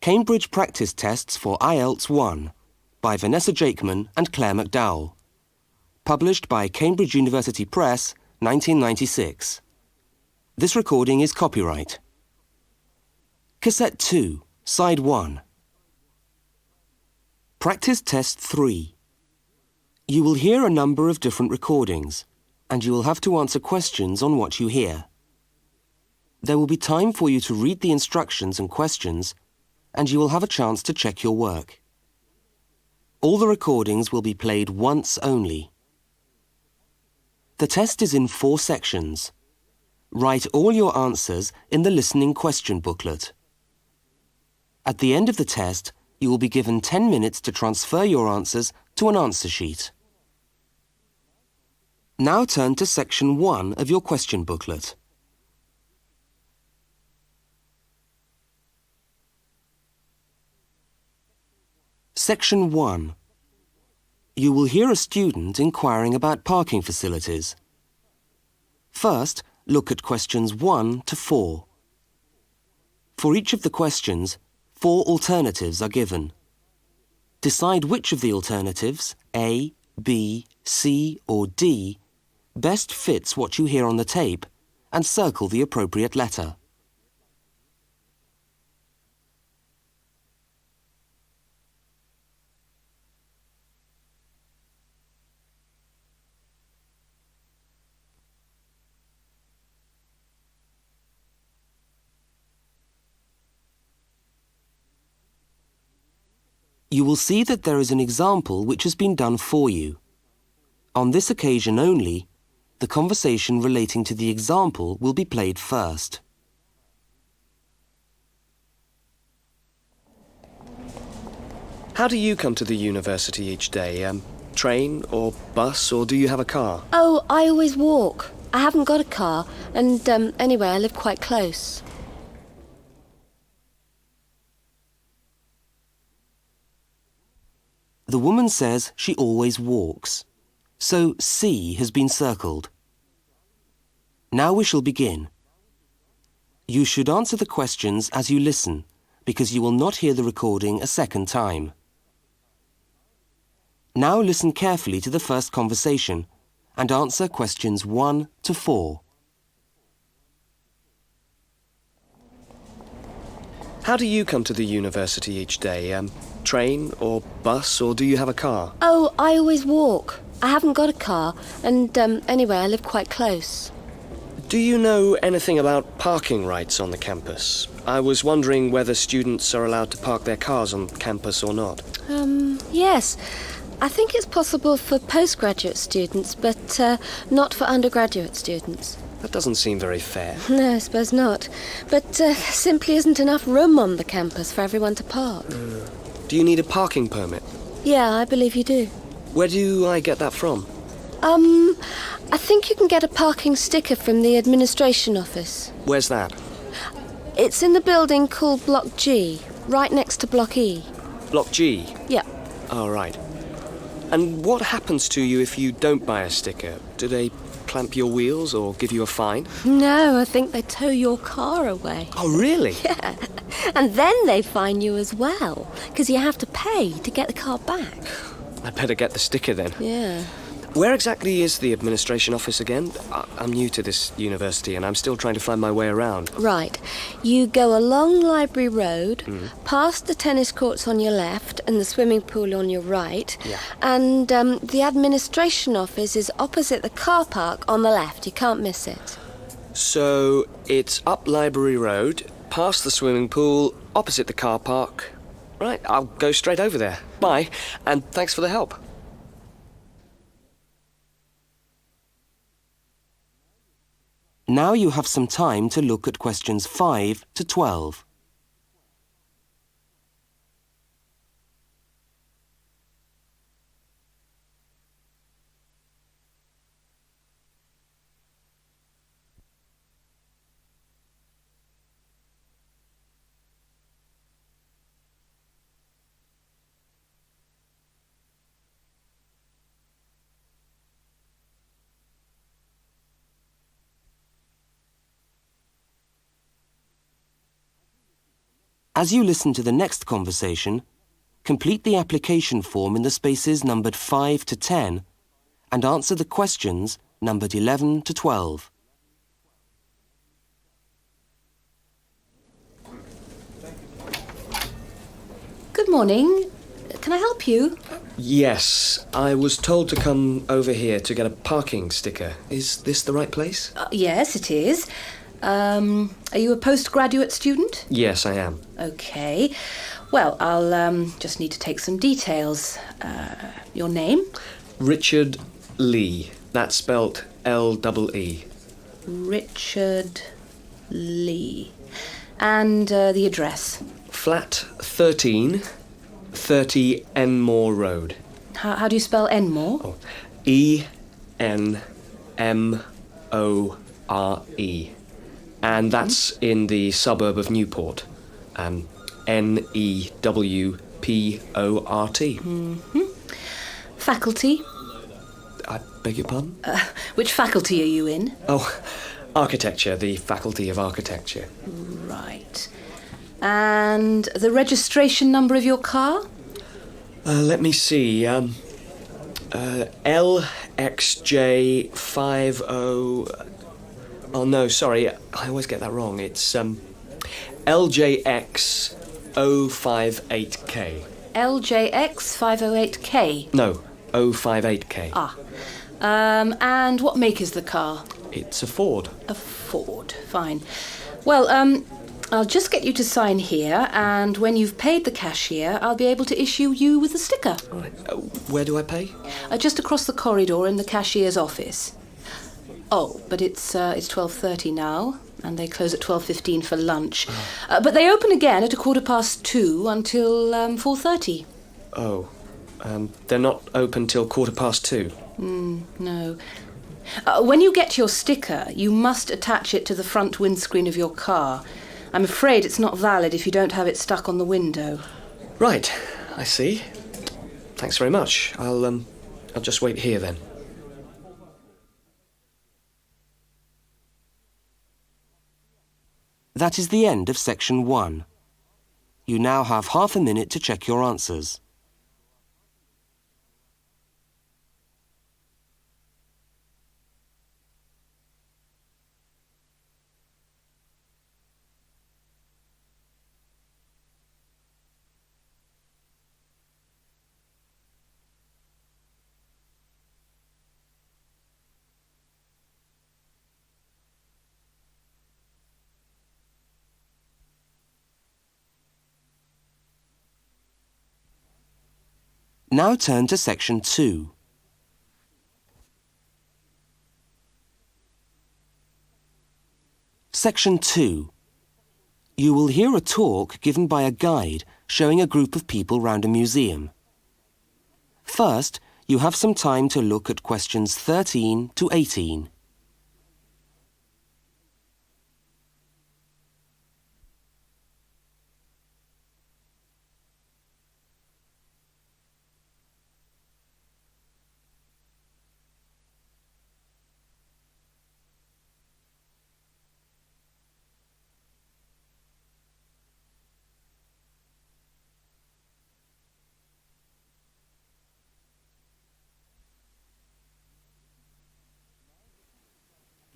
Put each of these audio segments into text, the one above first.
Cambridge Practice Tests for IELTS 1 by Vanessa Jakeman and Claire McDowell. Published by Cambridge University Press, 1996. This recording is copyright. Cassette 2, Side 1. Practice Test 3. You will hear a number of different recordings, and you will have to answer questions on what you hear. There will be time for you to read the instructions and questions, and you will have a chance to check your work. All the recordings will be played once only. The test is in 4 sections. Write all your answers in the listening question booklet. At the end of the test, you will be given 10 minutes to transfer your answers to an answer sheet. Now turn to section 1 of your question booklet. Section 1. You will hear a student inquiring about parking facilities. First, look at questions 1 to 4. For each of the questions, 4 alternatives are given. Decide which of the alternatives, A, B, C or D, best fits what you hear on the tape and circle the appropriate letter. You will see that there is an example which has been done for you. On this occasion only, the conversation relating to the example will be played first. How do you come to the university each day? Train or bus, or do you have a car? Oh, I always walk. I haven't got a car, and anyway, I live quite close. The woman says she always walks, so C has been circled. Now we shall begin. You should answer the questions as you listen, because you will not hear the recording a second time. Now listen carefully to the first conversation and answer questions 1 to 4. How do you come to the university each day? Train or bus, or do you have a car? Oh, I always walk. I haven't got a car, and anyway, I live quite close. Do you know anything about parking rights on the campus? I was wondering whether students are allowed to park their cars on campus or not. Yes. I think it's possible for postgraduate students, but not for undergraduate students. That doesn't seem very fair. No, I suppose not. But there simply isn't enough room on the campus for everyone to park. Do you need a parking permit? Yeah, I believe you do. Where do I get that from? I think you can get a parking sticker from the administration office. Where's that? It's in the building called Block G, right next to Block E. Block G? Yeah. Oh, right. And what happens to you if you don't buy a sticker? Do they clamp your wheels or give you a fine? No, I think they tow your car away. Oh, really? Yeah. And then they fine you as well, because you have to pay to get the car back. I'd better get the sticker then. Yeah. Where exactly is the administration office again? I'm new to this university and I'm still trying to find my way around. Right. You go along Library Road, past the tennis courts on your left and the swimming pool on your right. Yeah. And the administration office is opposite the car park on the left. You can't miss it. So it's up Library Road, past the swimming pool, opposite the car park. Right, I'll go straight over there. Bye, and thanks for the help. Now you have some time to look at questions 5 to 12. As you listen to the next conversation, complete the application form in the spaces numbered 5 to 10 and answer the questions numbered 11 to 12. Good morning. Can I help you? Yes, I was told to come over here to get a parking sticker. Is this the right place? Yes, it is. Are you a postgraduate student? Yes, I am. Okay. Well, I'll just need to take some details. Your name? Richard Lee. That's spelt L-E-E. Richard Lee. And the address? Flat 13, 30 Enmore Road. How do you spell Enmore? Oh, E-N-M-O-R-E. And that's in the suburb of Newport. N-E-W-P-O-R-T. Faculty? I beg your pardon? Which faculty are you in? Oh, architecture, the Faculty of Architecture. Right. And the registration number of your car? Let me see. LXJ50... Oh, no, sorry. I always get that wrong. It's LJX058K. LJX508K? No, 058K. Ah. And what make is the car? It's a Ford. A Ford. Fine. Well, I'll just get you to sign here, and when you've paid the cashier, I'll be able to issue you with a sticker. All right. Where do I pay? Just across the corridor in the cashier's office. Oh, but it's 12:30 now, and they close at 12:15 for lunch. But they open again at 2:15 until 4:30. Oh, they're not open till 2:15. No. When you get your sticker, you must attach it to the front windscreen of your car. I'm afraid it's not valid if you don't have it stuck on the window. Right, I see. Thanks very much. I'll just wait here then. That is the end of section 1. You now have half a minute to check your answers. Now turn to section 2. Section 2. You will hear a talk given by a guide showing a group of people round a museum. First, you have some time to look at questions 13 to 18.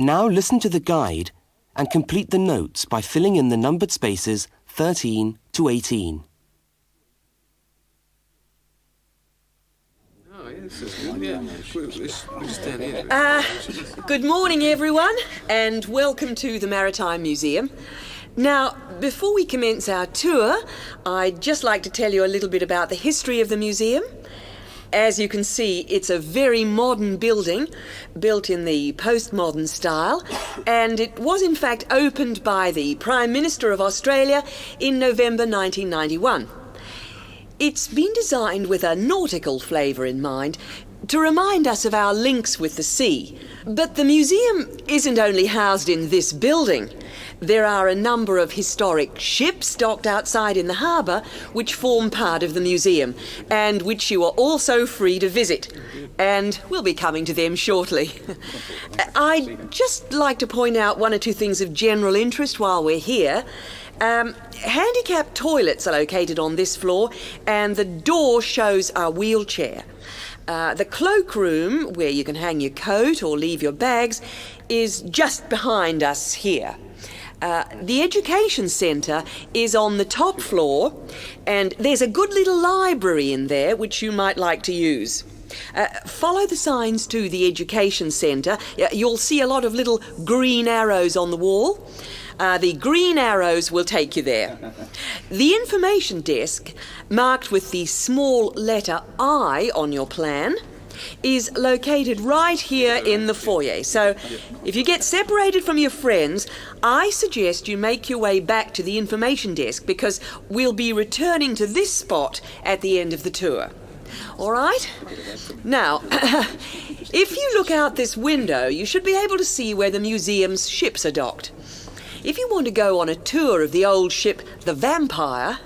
Now listen to the guide and complete the notes by filling in the numbered spaces 13 to 18. Good morning, everyone, and welcome to the Maritime Museum. Now, before we commence our tour, I'd just like to tell you a little bit about the history of the museum. As you can see, it's a very modern building, built in the postmodern style, and it was in fact opened by the Prime Minister of Australia in November 1991. It's been designed with a nautical flavour in mind, to remind us of our links with the sea. But the museum isn't only housed in this building. There are a number of historic ships docked outside in the harbour which form part of the museum, and which you are also free to visit. And we'll be coming to them shortly. I'd just like to point out one or two things of general interest while we're here. Handicapped toilets are located on this floor, and the door shows a wheelchair. The cloakroom, where you can hang your coat or leave your bags, is just behind us here. The education centre is on the top floor, and there's a good little library in there which you might like to use. Follow the signs to the education centre. You'll see a lot of little green arrows on the wall. The green arrows will take you there. The information desk, marked with the small letter I on your plan, is located right here in the foyer. So if you get separated from your friends, I suggest you make your way back to the information desk, because we'll be returning to this spot at the end of the tour. All right? Now, if you look out this window, you should be able to see where the museum's ships are docked. If you want to go on a tour of the old ship, the Vampire,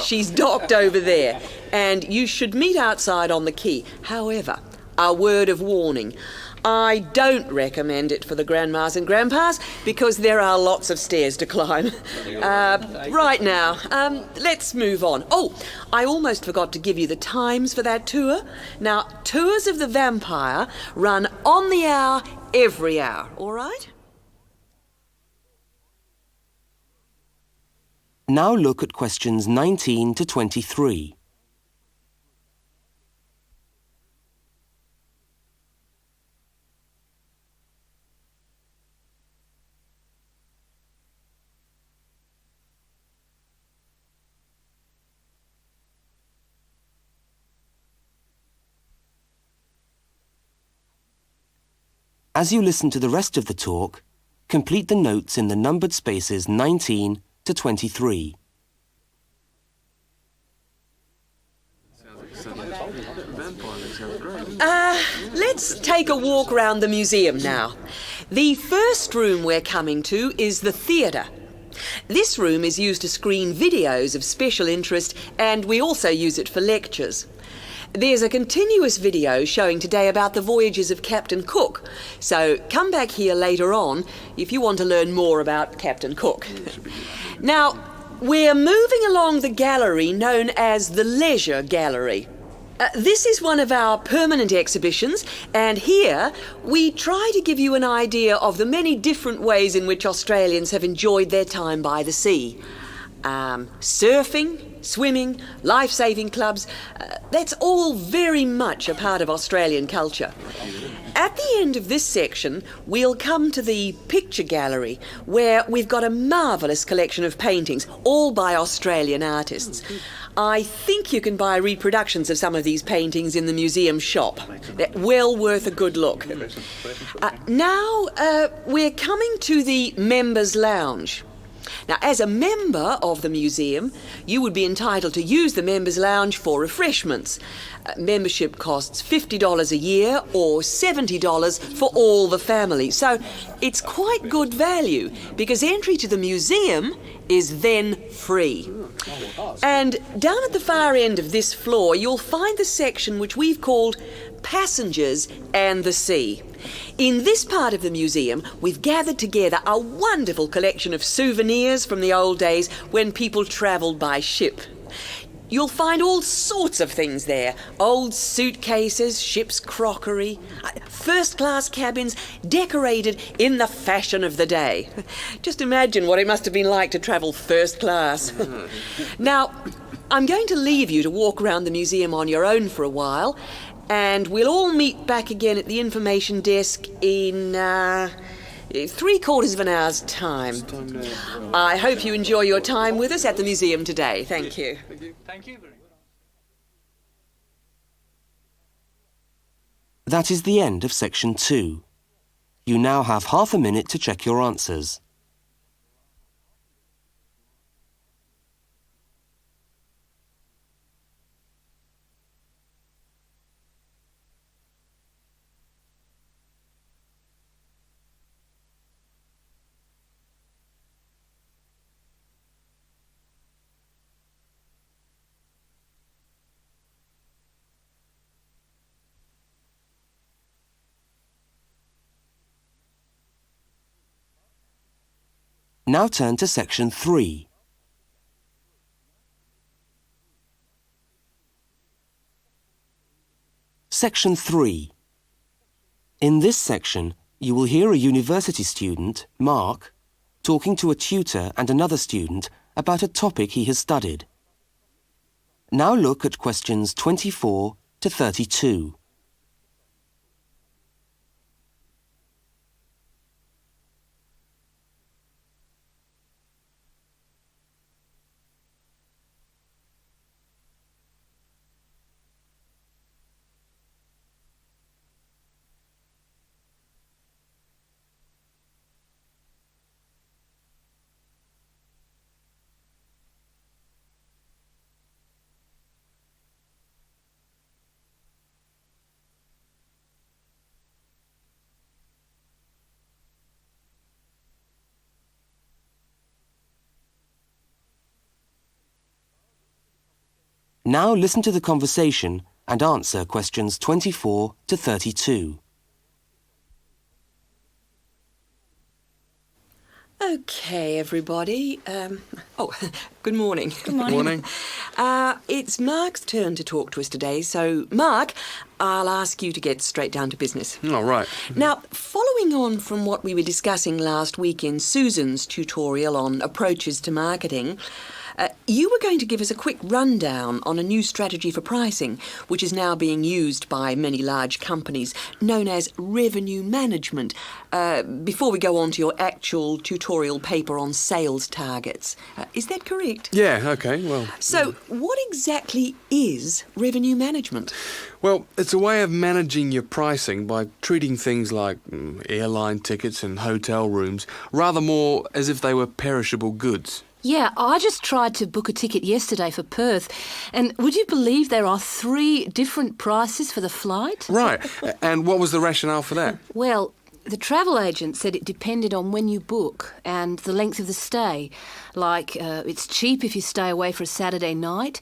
she's docked over there, and you should meet outside on the quay. However, a word of warning. I don't recommend it for the grandmas and grandpas, because there are lots of stairs to climb. Right now, let's move on. Oh, I almost forgot to give you the times for that tour. Now, tours of the Vampire run on the hour, every hour, all right? Now look at questions 19 to 23. As you listen to the rest of the talk, complete the notes in the numbered spaces 19 to 23. Let's take a walk around the museum now. The first room we're coming to is the theatre. This room is used to screen videos of special interest, and we also use it for lectures. There's a continuous video showing today about the voyages of Captain Cook, so come back here later on if you want to learn more about Captain Cook. Now, we're moving along the gallery known as the Leisure Gallery. This is one of our permanent exhibitions, and here we try to give you an idea of the many different ways in which Australians have enjoyed their time by the sea. Surfing, swimming, life-saving clubs, that's all very much a part of Australian culture. At the end of this section, we'll come to the picture gallery, where we've got a marvellous collection of paintings, all by Australian artists. I think you can buy reproductions of some of these paintings in the museum shop. They're well worth a good look. Now, we're coming to the Members' Lounge. Now, as a member of the museum, you would be entitled to use the Members' Lounge for refreshments. Membership costs $50 a year or $70 for all the family. So it's quite good value, because entry to the museum is then free. And down at the far end of this floor, you'll find the section which we've called Passengers and the Sea. In this part of the museum, we've gathered together a wonderful collection of souvenirs from the old days when people travelled by ship. You'll find all sorts of things there. Old suitcases, ship's crockery, first-class cabins decorated in the fashion of the day. Just imagine what it must have been like to travel first class. Now, I'm going to leave you to walk around the museum on your own for a while, and we'll all meet back again at the information desk in 3/4 of an hour's time. I hope you enjoy your time with us at the museum today. Thank you. Thank you very much. That is the end of section 2. You now have half a minute to check your answers. Now turn to section 3. Section 3. In this section, you will hear a university student, Mark, talking to a tutor and another student about a topic he has studied. Now look at questions 24 to 32. Now listen to the conversation and answer questions 24 to 32. Okay, everybody. Good morning. Good morning. Morning. It's Mark's turn to talk to us today, so Mark, I'll ask you to get straight down to business. All right. Now, following on from what we were discussing last week in Susan's tutorial on approaches to marketing, you were going to give us a quick rundown on a new strategy for pricing, which is now being used by many large companies, known as revenue management, before we go on to your actual tutorial paper on sales targets. Is that correct? Yeah, okay, well... So, what exactly is revenue management? Well, it's a way of managing your pricing by treating things like airline tickets and hotel rooms rather more as if they were perishable goods. Yeah, I just tried to book a ticket yesterday for Perth, and would you believe there are 3 different prices for the flight? Right, and what was the rationale for that? Well, the travel agent said it depended on when you book and the length of the stay. Like, it's cheap if you stay away for a Saturday night,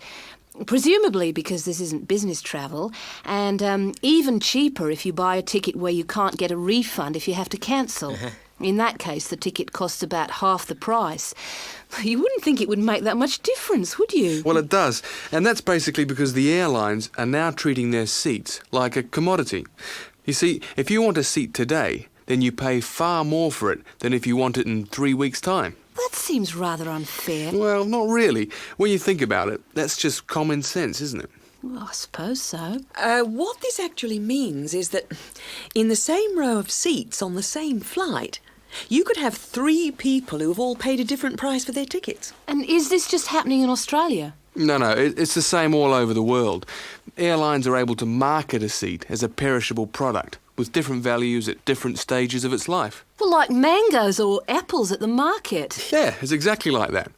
presumably because this isn't business travel, and even cheaper if you buy a ticket where you can't get a refund if you have to cancel. In that case, the ticket costs about half the price. You wouldn't think it would make that much difference, would you? Well, it does, and that's basically because the airlines are now treating their seats like a commodity. You see, if you want a seat today, then you pay far more for it than if you want it in 3 weeks' time. That seems rather unfair. Well, not really. When you think about it, that's just common sense, isn't it? Well, I suppose so. What this actually means is that in the same row of seats on the same flight, you could have 3 people who have all paid a different price for their tickets. And is this just happening in Australia? No, it's the same all over the world. Airlines are able to market a seat as a perishable product with different values at different stages of its life. Well, like mangoes or apples at the market. Yeah, it's exactly like that.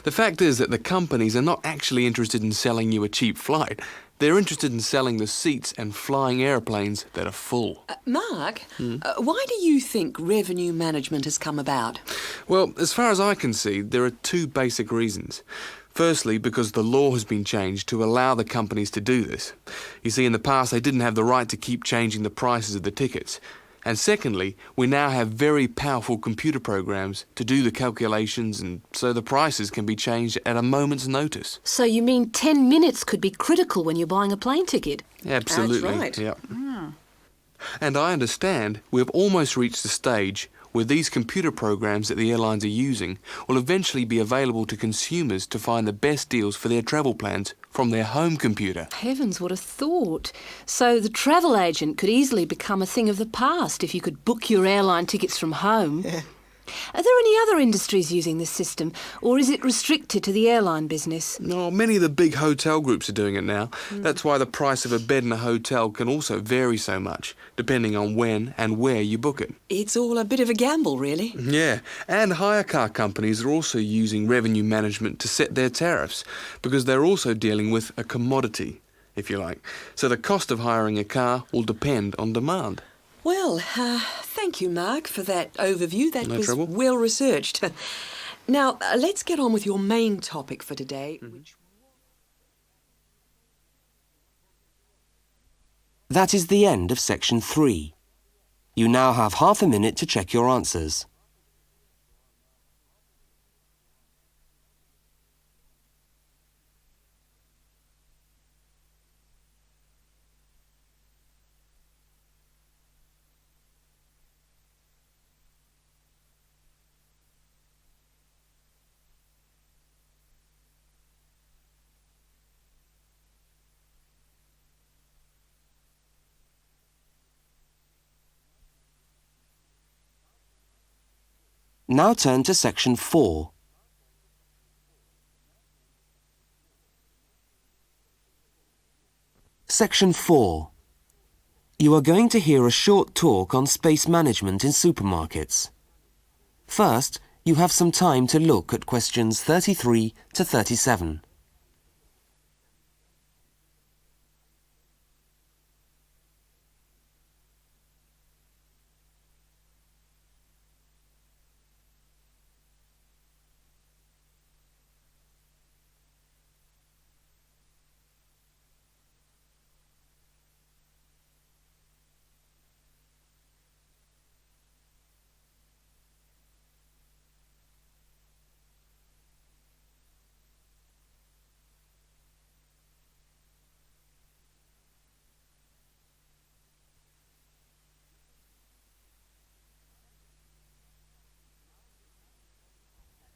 The fact is that the companies are not actually interested in selling you a cheap flight. They're interested in selling the seats and flying airplanes that are full. Mark, why do you think revenue management has come about? Well, as far as I can see, there are 2 basic reasons. Firstly, because the law has been changed to allow the companies to do this. You see, in the past, they didn't have the right to keep changing the prices of the tickets. And secondly, we now have very powerful computer programs to do the calculations, and so the prices can be changed at a moment's notice. So you mean 10 minutes could be critical when you're buying a plane ticket? Absolutely. That's right. Yep. And I understand we've almost reached the stage where these computer programs that the airlines are using will eventually be available to consumers to find the best deals for their travel plans from their home computer. Heavens, what a thought. So the travel agent could easily become a thing of the past if you could book your airline tickets from home. Are there any other industries using this system, or is it restricted to the airline business? No, many of the big hotel groups are doing it now. That's why the price of a bed in a hotel can also vary so much, depending on when and where you book it. It's all a bit of a gamble, really. Yeah, and hire car companies are also using revenue management to set their tariffs, because they're also dealing with a commodity, if you like. So the cost of hiring a car will depend on demand. Well, thank you, Mark, for that overview. That No was trouble. well researched. Now, let's get on with your main topic for today, which... That is the end of section 3. You now have half a minute to check your answers. Now turn to section 4. Section 4. You are going to hear a short talk on space management in supermarkets. First, you have some time to look at questions 33 to 37.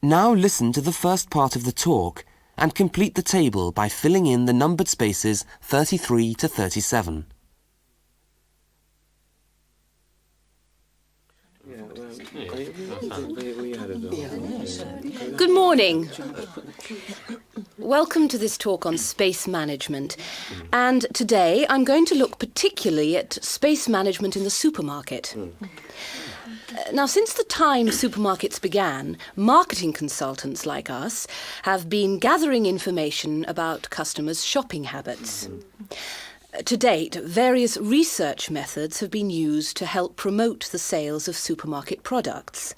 Now listen to the first part of the talk and complete the table by filling in the numbered spaces 33 to 37. Good morning. Welcome to this talk on space management. And today I'm going to look particularly at space management in the supermarket. Now, since the time supermarkets began, marketing consultants like us have been gathering information about customers' shopping habits. To date, various research methods have been used to help promote the sales of supermarket products.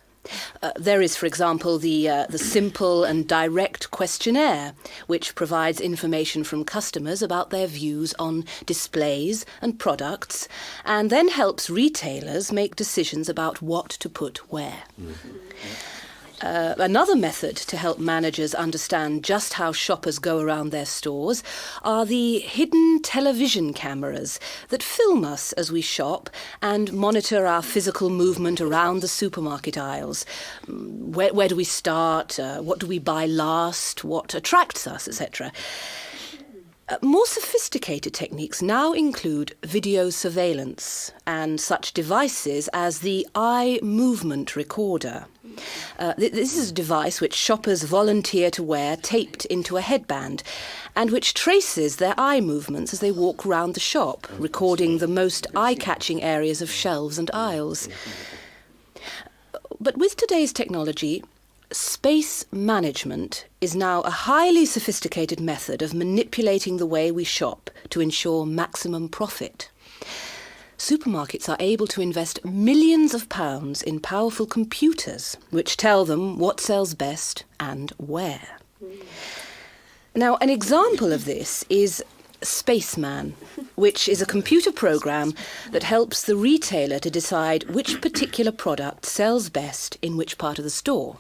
There is, for example, the simple and direct questionnaire, which provides information from customers about their views on displays and products, and then helps retailers make decisions about what to put where. Another method to help managers understand just how shoppers go around their stores are the hidden television cameras that film us as we shop and monitor our physical movement around the supermarket aisles. Where do we start? What do we buy last? What attracts us, etc. More sophisticated techniques now include video surveillance and such devices as the eye movement recorder. This is a device which shoppers volunteer to wear taped into a headband and which traces their eye movements as they walk around the shop, recording the most eye-catching areas of shelves and aisles. But with today's technology, space management is now a highly sophisticated method of manipulating the way we shop to ensure maximum profit. Supermarkets are able to invest millions of pounds in powerful computers which tell them what sells best and where. Now, an example of this is Spaceman, which is a computer program that helps the retailer to decide which particular product sells best in which part of the store.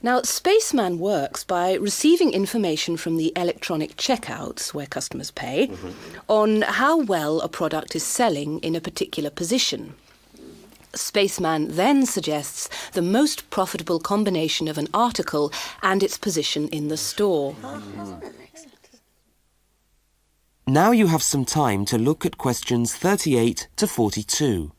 Now, Spaceman works by receiving information from the electronic checkouts, where customers pay, on how well a product is selling in a particular position. Spaceman then suggests the most profitable combination of an article and its position in the store. Now you have some time to look at questions 38 to 42.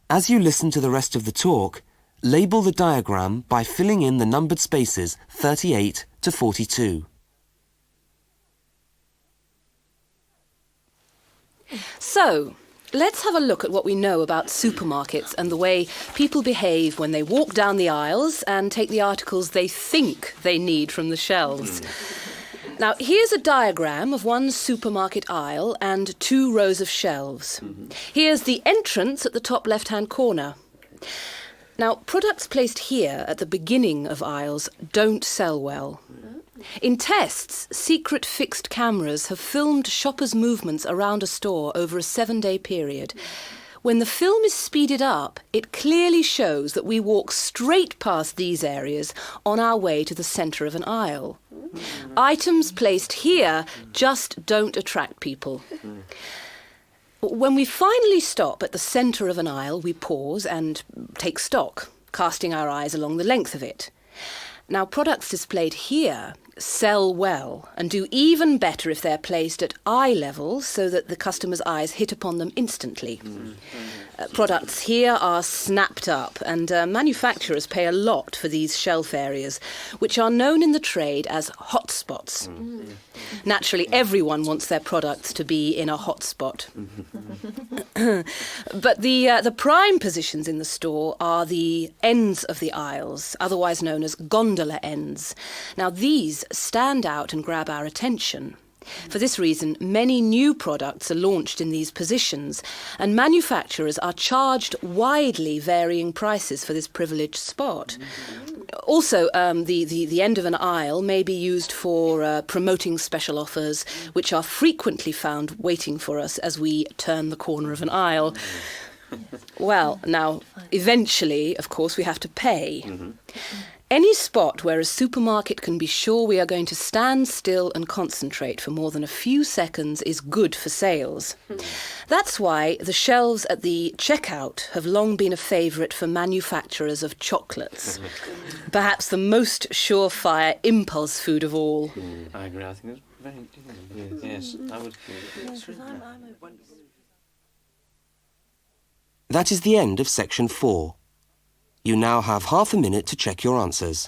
As you listen to the rest of the talk, label the diagram by filling in the numbered spaces 38 to 42. So, let's have a look at what we know about supermarkets and the way people behave when they walk down the aisles and take the articles they think they need from the shelves. Now, here's a diagram of one supermarket aisle and 2 rows of shelves. Here's the entrance at the top left-hand corner. Now, products placed here at the beginning of aisles don't sell well. In tests, secret fixed cameras have filmed shoppers' movements around a store over a 7-day period. When the film is speeded up, it clearly shows that we walk straight past these areas on our way to the centre of an aisle. Items placed here just don't attract people. When we finally stop at the centre of an aisle, we pause and take stock, casting our eyes along the length of it. Now, products displayed here sell well and do even better if they're placed at eye level so that the customer's eyes hit upon them instantly. Products here are snapped up, and manufacturers pay a lot for these shelf areas, which are known in the trade as hotspots. Naturally, everyone wants their products to be in a hotspot. But the prime positions in the store are the ends of the aisles, otherwise known as gondola ends. Now, these stand out and grab our attention. For this reason, many new products are launched in these positions, and manufacturers are charged widely varying prices for this privileged spot. Also, the end of an aisle may be used for promoting special offers, which are frequently found waiting for us as we turn the corner of an aisle. Well, now, eventually, of course, we have to pay. Any spot where a supermarket can be sure we are going to stand still and concentrate for more than a few seconds is good for sales. That's why the shelves at the checkout have long been a favourite for manufacturers of chocolates. Perhaps the most surefire impulse food of all. I agree. I think that's very... Yes, I would... That is the end of section 4. You now have half a minute to check your answers.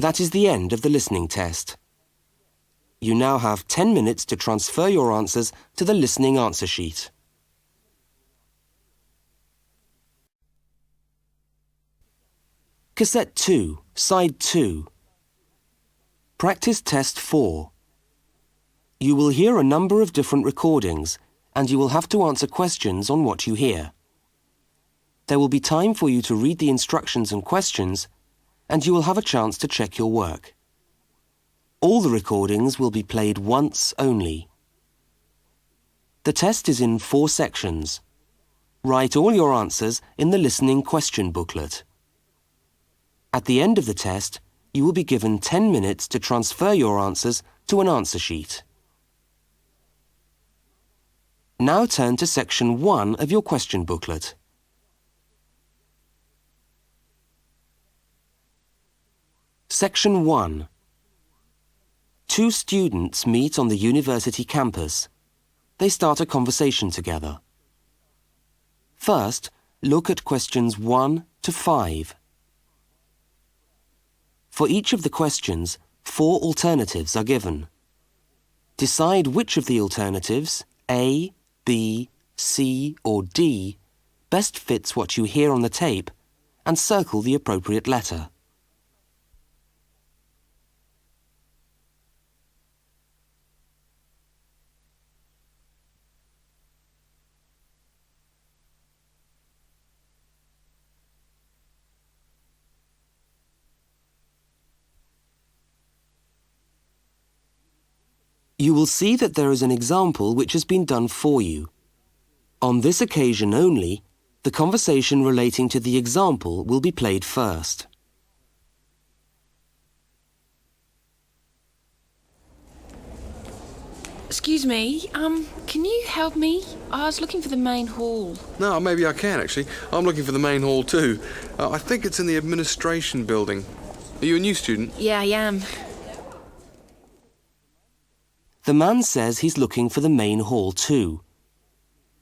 That is the end of the listening test. You now have 10 minutes to transfer your answers to the listening answer sheet. Cassette 2, Side 2. Practice Test 4. You will hear a number of different recordings, and you will have to answer questions on what you hear. There will be time for you to read the instructions and questions, and you will have a chance to check your work. All the recordings will be played once only. The test is in 4 sections. Write all your answers in the listening question booklet. At the end of the test, you will be given 10 minutes to transfer your answers to an answer sheet. Now turn to section 1 of your question booklet. Section 1. 2 students meet on the university campus. They start a conversation together. First, look at questions 1 to 5. For each of the questions, 4 alternatives are given. Decide which of the alternatives, A, B, C or D, best fits what you hear on the tape, and circle the appropriate letter. You will see that there is an example which has been done for you. On this occasion only, the conversation relating to the example will be played first. Excuse me, can you help me? I was looking for the main hall. No, maybe I can, actually. I'm looking for the main hall, too. I think it's in the administration building. Are you a new student? Yeah, I am. The man says he's looking for the main hall too.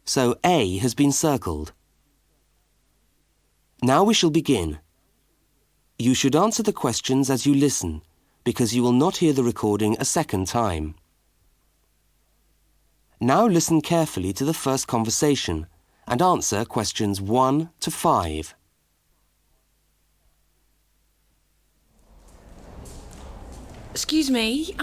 So A has been circled. Now we shall begin. You should answer the questions as you listen, because you will not hear the recording a second time. Now listen carefully to the first conversation and answer questions 1 to 5. Excuse me,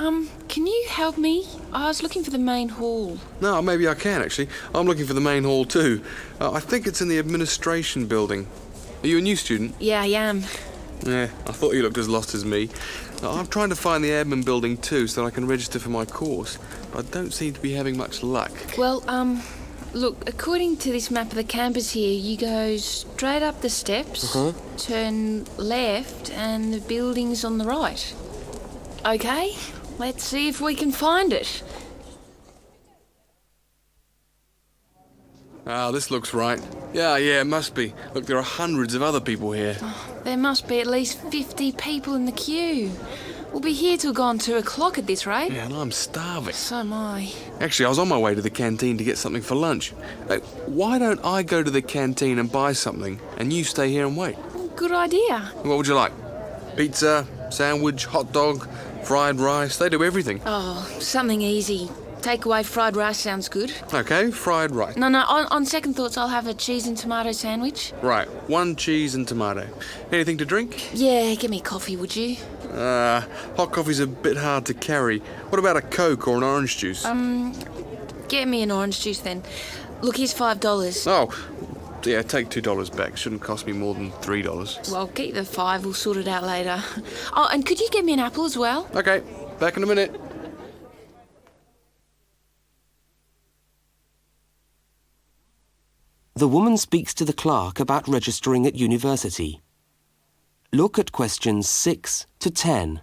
can you help me? I was looking for the main hall. No, maybe I can, actually. I'm looking for the main hall, too. I think it's in the administration building. Are you a new student? Yeah, I am. Yeah, I thought you looked as lost as me. I'm trying to find the admin building, too, so that I can register for my course. But I don't seem to be having much luck. Well, look, according to this map of the campus here, you go straight up the steps, turn left, and the building's on the right. Okay, let's see if we can find it. Ah, this looks right. Yeah, it must be. Look, there are hundreds of other people here. There must be at least 50 people in the queue. We'll be here till gone 2 o'clock at this rate. Yeah, and I'm starving. So am I. Actually, I was on my way to the canteen to get something for lunch. Why don't I go to the canteen and buy something, and you stay here and wait? Good idea. What would you like? Pizza, sandwich, hot dog, fried rice? They do everything. Oh, something easy. Takeaway fried rice sounds good. Okay, fried rice. No, on second thoughts, I'll have a cheese and tomato sandwich. Right, 1 cheese and tomato. Anything to drink? Yeah, give me coffee, would you? Hot coffee's a bit hard to carry. What about a Coke or an orange juice? Get me an orange juice then. Look, here's $5. Oh, yeah, take $2 back. Shouldn't cost me more than $3. Well, keep the 5, we'll sort it out later. Oh, and could you get me an apple as well? Okay, back in a minute. The woman speaks to the clerk about registering at university. Look at questions 6 to 10.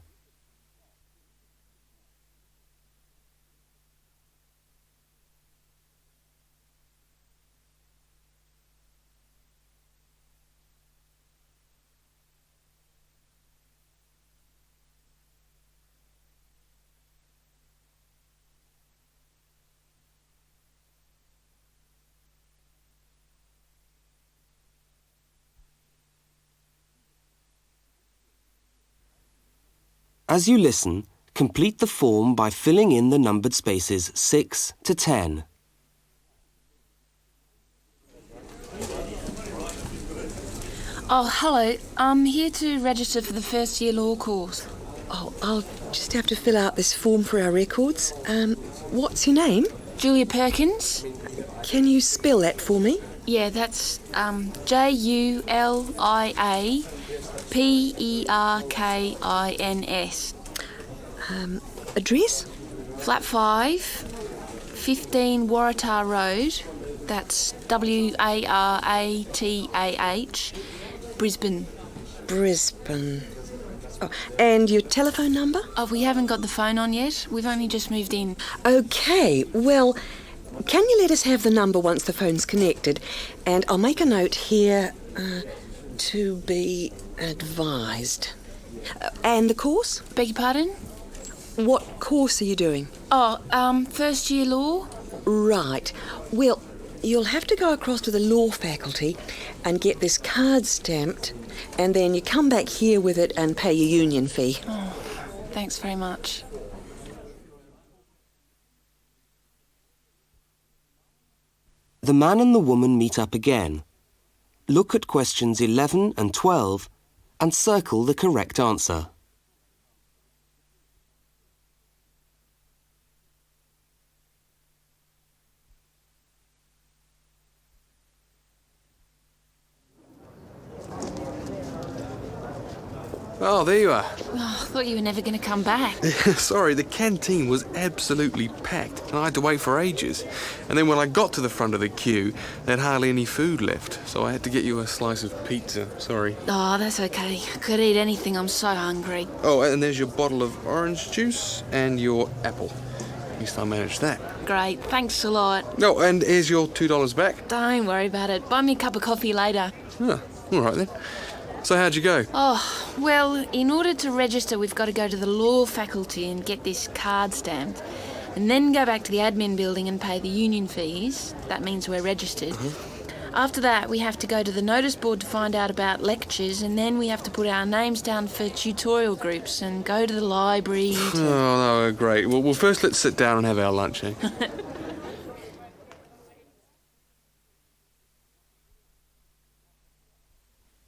As you listen, complete the form by filling in the numbered spaces 6 to 10. Oh, hello. I'm here to register for the first year law course. Oh, I'll just have to fill out this form for our records. What's your name? Julia Perkins? Can you spell that for me? Yeah, that's Juliaperkins. Address? Flat 5, 15 Waratah Road. That's Waratah, Brisbane. Brisbane. Oh, and your telephone number? Oh, we haven't got the phone on yet. We've only just moved in. Okay, well, can you let us have the number once the phone's connected? And I'll make a note here, to be advised. And the course? Beg your pardon? What course are you doing? Oh, first year law? Right. Well, you'll have to go across to the law faculty and get this card stamped, and then you come back here with it and pay your union fee. Oh, thanks very much. The man and the woman meet up again. Look at questions 11 and 12 and circle the correct answer. Oh, there you are. Oh, I thought you were never going to come back. Sorry, the canteen was absolutely packed and I had to wait for ages. And then when I got to the front of the queue, they had hardly any food left, so I had to get you a slice of pizza. Sorry. Oh, that's okay. I could eat anything. I'm so hungry. Oh, and there's your bottle of orange juice and your apple. At least I managed that. Great. Thanks a lot. Oh, and here's your $2 back. Don't worry about it. Buy me a cup of coffee later. Oh, all right then. So how'd you go? Oh, well, in order to register, we've got to go to the law faculty and get this card stamped, and then go back to the admin building and pay the union fees. That means we're registered. After that, we have to go to the notice board to find out about lectures, and then we have to put our names down for tutorial groups and go to the library. Oh, no, great. Well, first let's sit down and have our lunch, eh?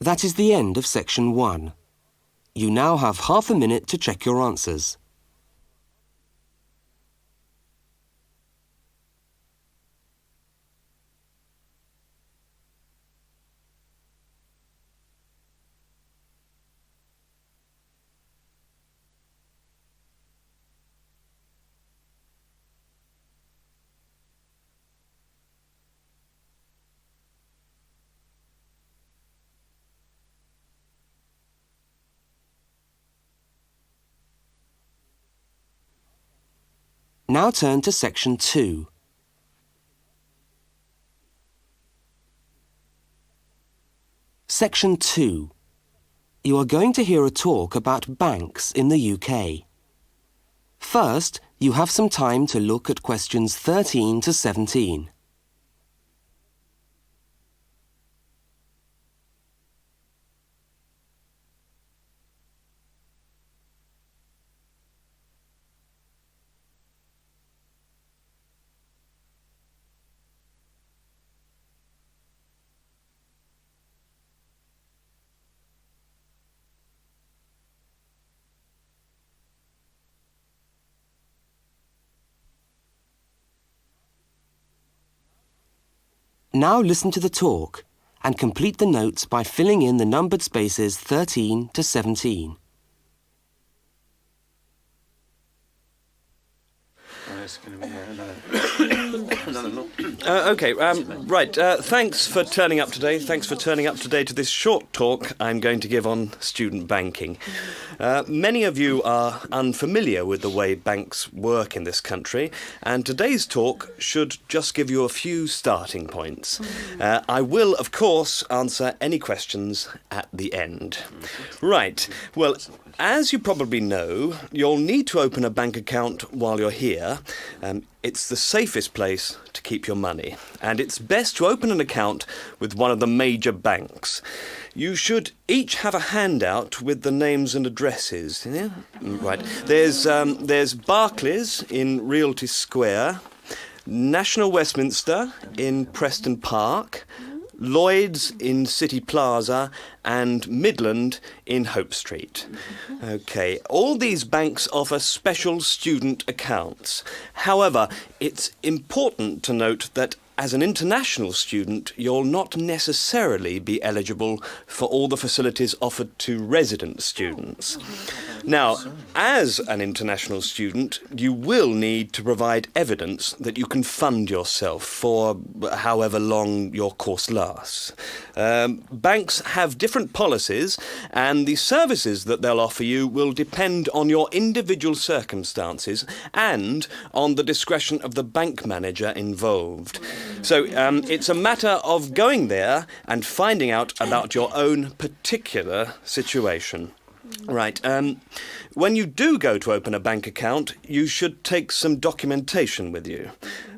That is the end of section 1. You now have half a minute to check your answers. Now turn to section 2. Section 2. You are going to hear a talk about banks in the UK. First, you have some time to look at questions 13 to 17. Now listen to the talk and complete the notes by filling in the numbered spaces 13 to 17. It's going to be right. Thanks for turning up today. Thanks for turning up today to this short talk I'm going to give on student banking. Many of you are unfamiliar with the way banks work in this country, and today's talk should just give you a few starting points. I will, of course, answer any questions at the end. Right. Well, as you probably know, you'll need to open a bank account while you're here. It's the safest place to keep your money, and it's best to open an account with one of the major banks. You should each have a handout with the names and addresses. Yeah? Right. There's Barclays in Realty Square, National Westminster in Preston Park, Lloyd's in City Plaza, and Midland in Hope Street. OK, all these banks offer special student accounts. However, it's important to note that as an international student, you'll not necessarily be eligible for all the facilities offered to resident students. Now, as an international student, you will need to provide evidence that you can fund yourself for however long your course lasts. Banks have different policies, and the services that they'll offer you will depend on your individual circumstances and on the discretion of the bank manager involved. So it's a matter of going there and finding out about your own particular situation. Right. When you do go to open a bank account, you should take some documentation with you.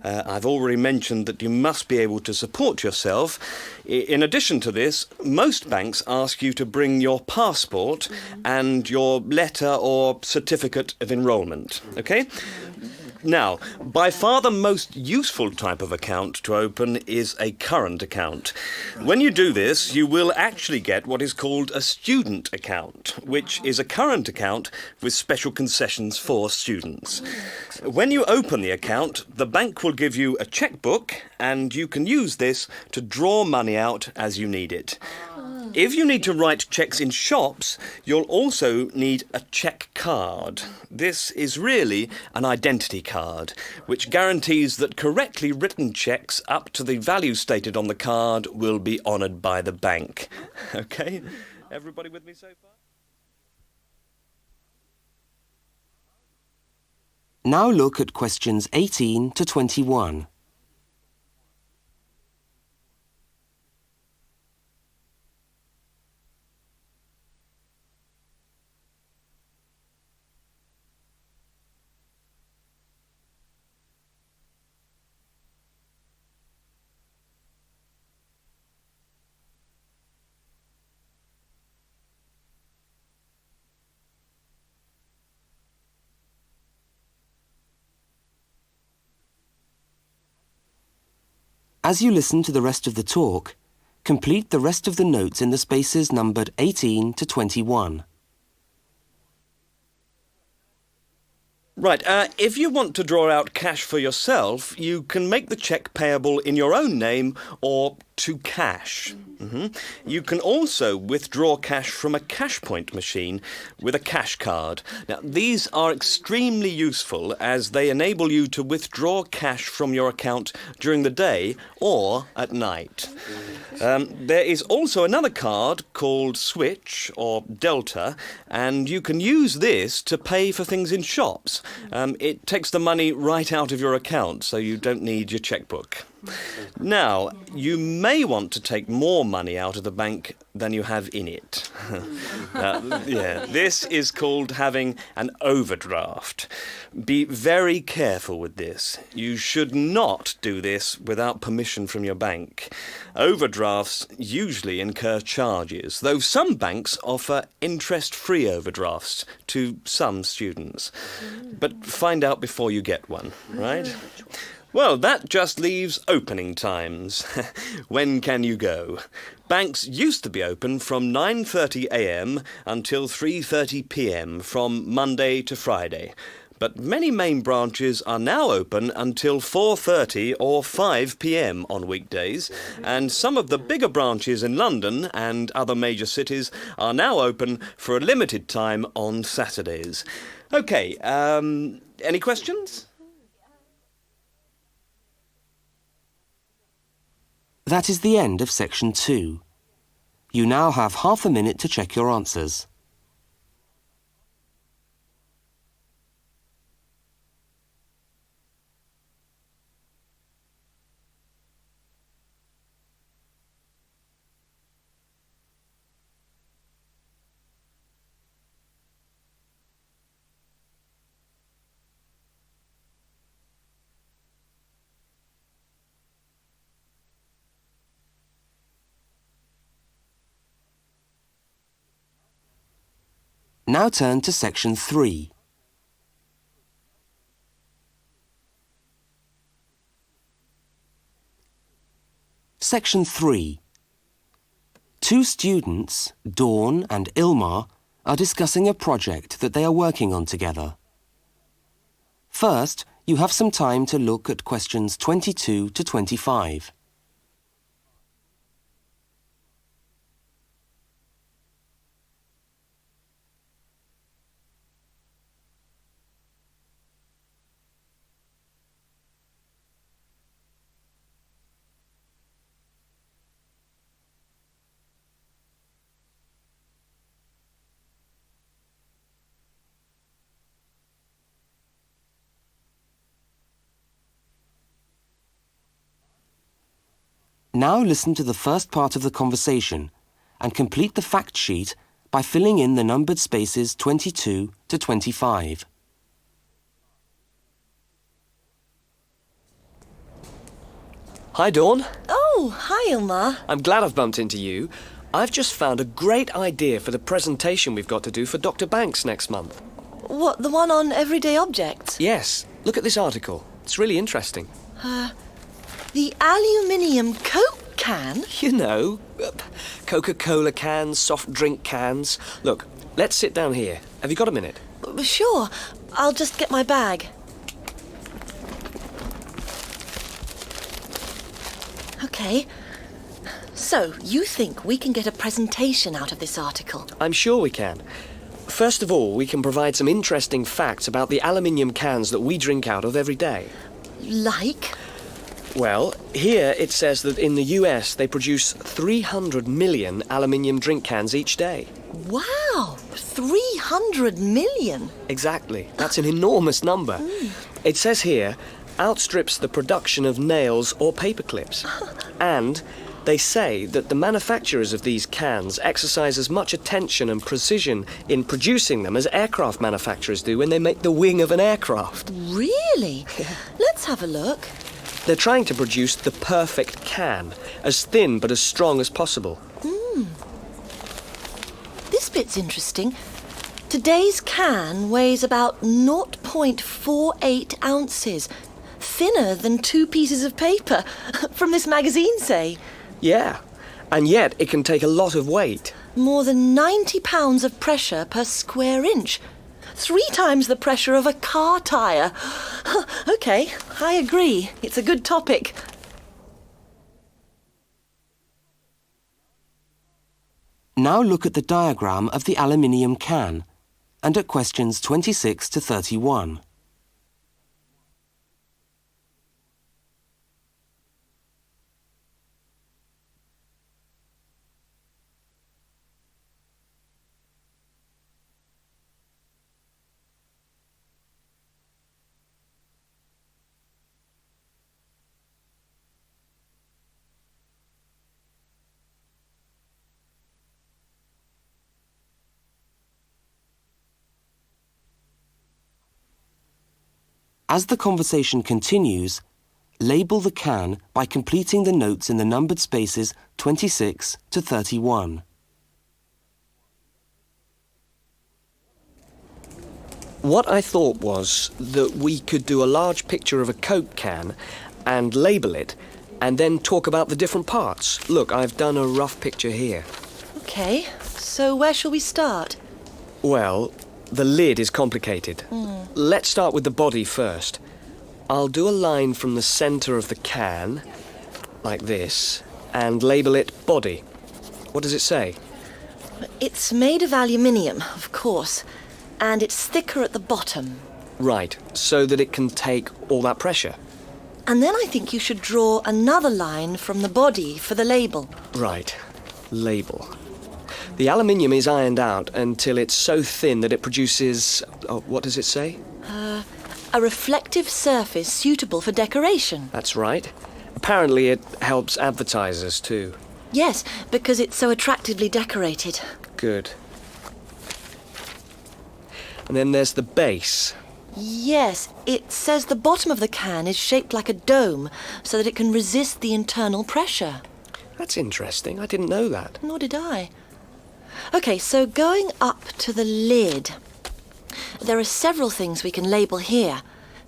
I've already mentioned that you must be able to support yourself. In addition to this, most banks ask you to bring your passport and your letter or certificate of enrolment. OK? Now, by far the most useful type of account to open is a current account. When you do this, you will actually get what is called a student account, which is a current account with special concessions for students. When you open the account, the bank will give you a checkbook, and you can use this to draw money out as you need it. If you need to write cheques in shops, you'll also need a cheque card. This is really an identity card, which guarantees that correctly written cheques up to the value stated on the card will be honoured by the bank. OK? Everybody with me so far? Now look at questions 18 to 21. As you listen to the rest of the talk, complete the rest of the notes in the spaces numbered 18 to 21. Right, if you want to draw out cash for yourself, you can make the cheque payable in your own name or to cash. You can also withdraw cash from a cash point machine with a cash card. Now, these are extremely useful as they enable you to withdraw cash from your account during the day or at night. There is also another card called Switch or Delta, and you can use this to pay for things in shops. It takes the money right out of your account, so you don't need your chequebook. Now, you may want to take more money out of the bank than you have in it. This is called having an overdraft. Be very careful with this. You should not do this without permission from your bank. Overdrafts usually incur charges, though some banks offer interest-free overdrafts to some students. But find out before you get one, right? Well, that just leaves opening times. When can you go? Banks used to be open from 9:30 a.m. until 3:30 p.m. from Monday to Friday. But many main branches are now open until 4:30 or 5 p.m. on weekdays, and some of the bigger branches in London and other major cities are now open for a limited time on Saturdays. OK, any questions? That is the end of section 2. You now have half a minute to check your answers. Now turn to section 3. Section 3. Two students, Dawn and Ilmar, are discussing a project that they are working on together. First, you have some time to look at questions 22 to 25. Now listen to the first part of the conversation and complete the fact sheet by filling in the numbered spaces 22 to 25. Hi, Dawn. Oh, hi, Ilmar. I'm glad I've bumped into you. I've just found a great idea for the presentation we've got to do for Dr. Banks next month. What, the one on everyday objects? Yes, look at this article. It's really interesting. The aluminium Coke can? You know, Coca-Cola cans, soft drink cans. Look, let's sit down here. Have you got a minute? Sure. I'll just get my bag. Okay. So, you think we can get a presentation out of this article? I'm sure we can. First of all, we can provide some interesting facts about the aluminium cans that we drink out of every day. Like? Well, here it says that in the US they produce 300 million aluminium drink cans each day. Wow! 300 million? Exactly. That's an enormous number. It says here, outstrips the production of nails or paper clips. And they say that the manufacturers of these cans exercise as much attention and precision in producing them as aircraft manufacturers do when they make the wing of an aircraft. Really? Let's have a look. They're trying to produce the perfect can, as thin but as strong as possible. This bit's interesting. Today's can weighs about 0.48 ounces. Thinner than 2 pieces of paper. From this magazine, say. Yeah, And yet it can take a lot of weight. More than 90 pounds of pressure per square inch. 3 times the pressure of a car tyre. OK, I agree. It's a good topic. Now look at the diagram of the aluminium can and at questions 26 to 31. As the conversation continues, label the can by completing the notes in the numbered spaces 26 to 31. What I thought was that we could do a large picture of a Coke can and label it, and then talk about the different parts. Look, I've done a rough picture here. OK, so where shall we start? Well, the lid is complicated. Let's start with the body first. I'll do a line from the centre of the can, like this, and label it body. What does it say? It's made of aluminium, of course, and it's thicker at the bottom. Right, so that it can take all that pressure. And then I think you should draw another line from the body for the label. Right, label. The aluminium is ironed out until it's so thin that it produces... Oh, what does it say? A reflective surface suitable for decoration. That's right. Apparently it helps advertisers too. Yes, because it's so attractively decorated. Good. And then there's the base. Yes, it says the bottom of the can is shaped like a dome so that it can resist the internal pressure. That's interesting. I didn't know that. Nor did I. OK, so going up to the lid, there are several things we can label here.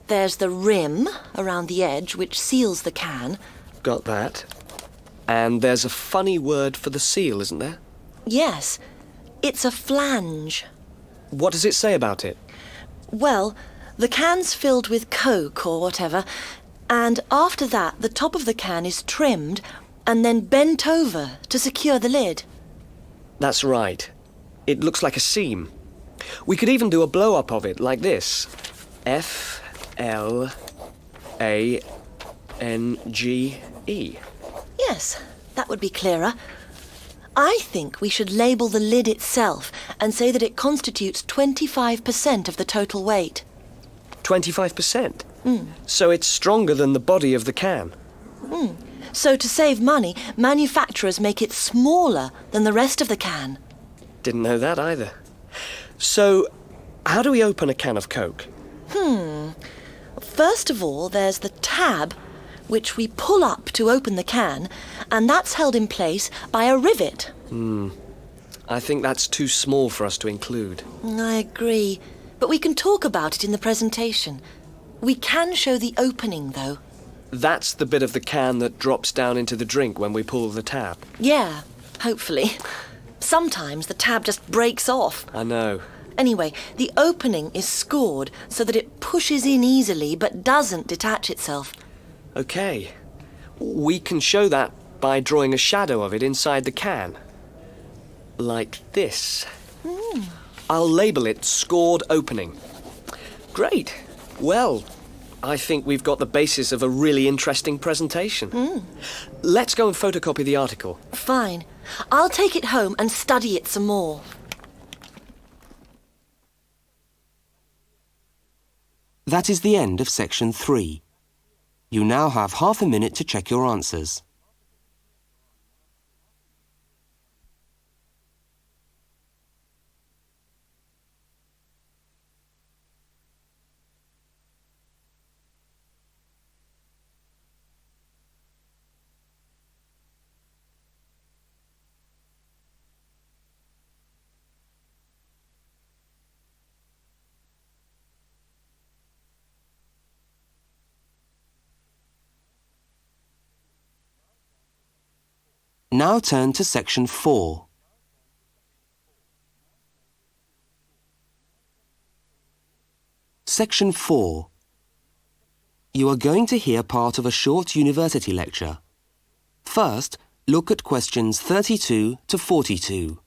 There's the rim around the edge, which seals the can. Got that. And there's a funny word for the seal, isn't there? Yes, it's a flange. What does it say about it? Well, the can's filled with Coke or whatever, and after that the top of the can is trimmed and then bent over to secure the lid. That's right. It looks like a seam. We could even do a blow-up of it, like this. F-L-A-N-G-E. Yes, that would be clearer. I think we should label the lid itself and say that it constitutes 25% of the total weight. 25%? So it's stronger than the body of the can. So to save money, manufacturers make it smaller than the rest of the can. Didn't know that either. So, how do we open a can of Coke? First of all, there's the tab, which we pull up to open the can, and that's held in place by a rivet. I think that's too small for us to include. I agree, but we can talk about it in the presentation. We can show the opening, though. That's the bit of the can that drops down into the drink when we pull the tab. Yeah, hopefully. Sometimes the tab just breaks off. I know. Anyway, the opening is scored so that it pushes in easily but doesn't detach itself. Okay. We can show that by drawing a shadow of it inside the can. Like this. I'll label it scored opening. Great. Well, I think we've got the basis of a really interesting presentation. Let's go and photocopy the article. Fine. I'll take it home and study it some more. That is the end of section 3. You now have half a minute to check your answers. Now turn to section 4. Section 4. You are going to hear part of a short university lecture. First, look at questions 32 to 42.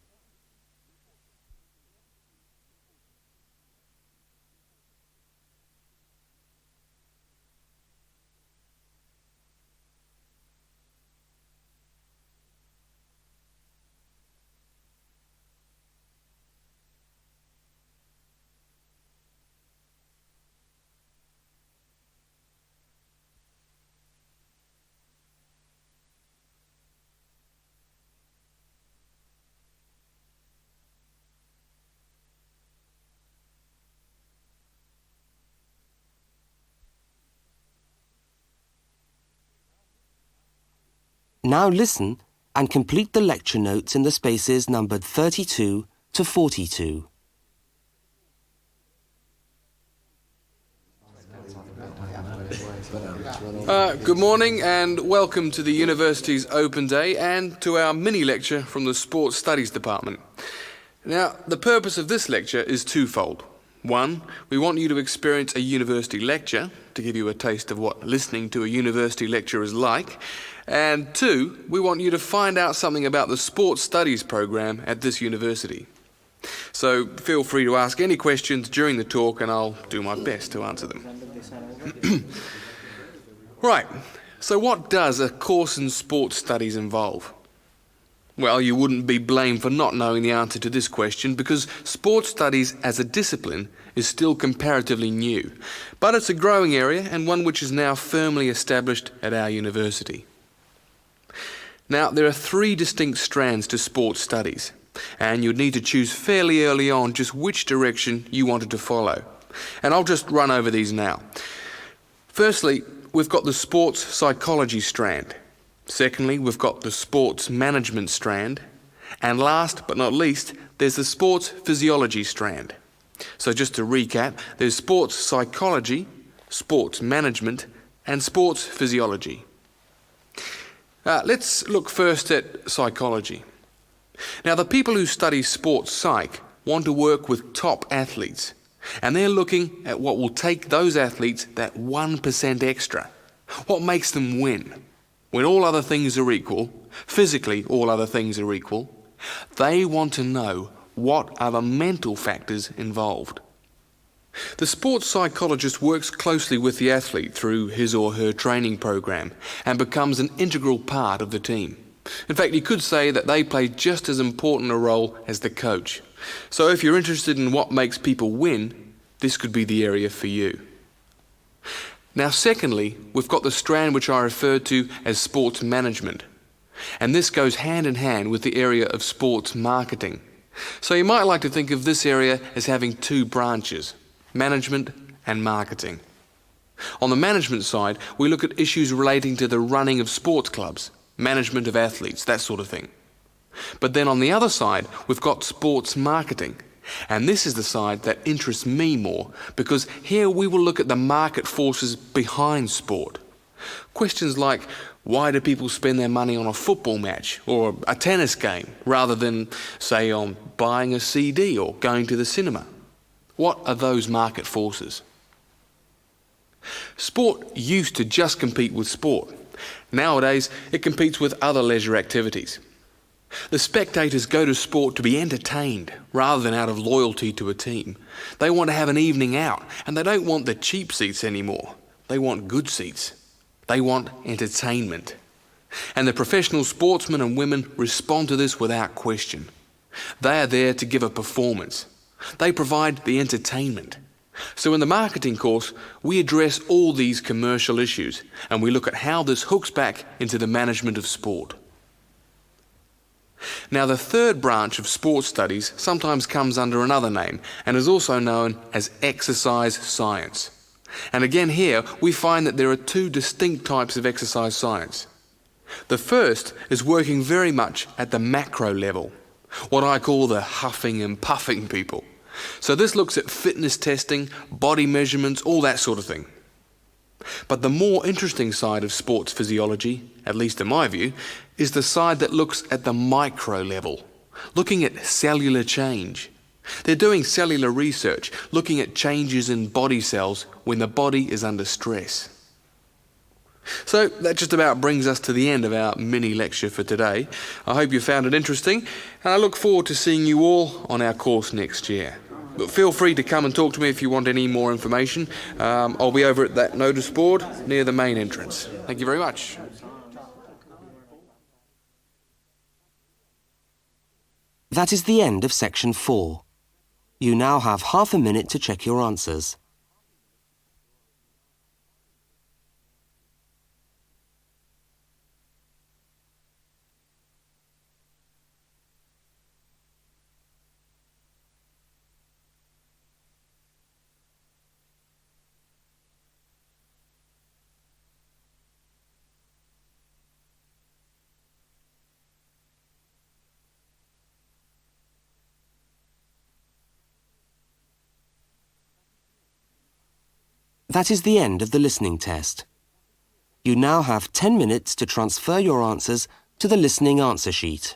Now listen and complete the lecture notes in the spaces numbered 32 to 42. Good morning and welcome to the university's open day and to our mini lecture from the Sports Studies Department. Now, the purpose of this lecture is twofold. One, we want you to experience a university lecture to give you a taste of what listening to a university lecture is like. And two, we want you to find out something about the sports studies program at this university. So feel free to ask any questions during the talk and I'll do my best to answer them. Right, so what does a course in sports studies involve? Well, you wouldn't be blamed for not knowing the answer to this question because sports studies as a discipline is still comparatively new. But it's a growing area and one which is now firmly established at our university. Now, there are 3 distinct strands to sports studies, and you'd need to choose fairly early on just which direction you wanted to follow. And I'll just run over these now. Firstly, we've got the sports psychology strand. Secondly, we've got the sports management strand. And last but not least, there's the sports physiology strand. So just to recap, there's sports psychology, sports management, and sports physiology. Let's look first at psychology. Now, the people who study sports psych want to work with top athletes, and they're looking at what will take those athletes that 1% extra. What makes them win? When all other things are equal, physically all other things are equal, they want to know what are the mental factors involved. The sports psychologist works closely with the athlete through his or her training program and becomes an integral part of the team. In fact, you could say that they play just as important a role as the coach. So if you're interested in what makes people win, this could be the area for you. Now, secondly, we've got the strand which I referred to as sports management. And this goes hand in hand with the area of sports marketing. So you might like to think of this area as having 2 branches, management and marketing. On the management side, we look at issues relating to the running of sports clubs, management of athletes, that sort of thing. But then on the other side, we've got sports marketing. And this is the side that interests me more, because here we will look at the market forces behind sport. Questions like, why do people spend their money on a football match or a tennis game rather than, say, on buying a CD or going to the cinema? What are those market forces? Sport used to just compete with sport. Nowadays, it competes with other leisure activities. The spectators go to sport to be entertained rather than out of loyalty to a team. They want to have an evening out, and they don't want the cheap seats anymore. They want good seats. They want entertainment. And the professional sportsmen and women respond to this without question. They are there to give a performance. They provide the entertainment. So in the marketing course, we address all these commercial issues, and we look at how this hooks back into the management of sport. Now, the third branch of sports studies sometimes comes under another name and is also known as exercise science. And again here, we find that there are 2 distinct types of exercise science. The first is working very much at the macro level, what I call the huffing and puffing people. So this looks at fitness testing, body measurements, all that sort of thing. But the more interesting side of sports physiology, at least in my view, is the side that looks at the micro level, looking at cellular change. They're doing cellular research, looking at changes in body cells when the body is under stress. So that just about brings us to the end of our mini lecture for today. I hope you found it interesting, and I look forward to seeing you all on our course next year. But feel free to come and talk to me if you want any more information. I'll be over at that notice board near the main entrance. Thank you very much. That is the end of section 4. You now have half a minute to check your answers. That is the end of the listening test. You now have 10 minutes to transfer your answers to the listening answer sheet.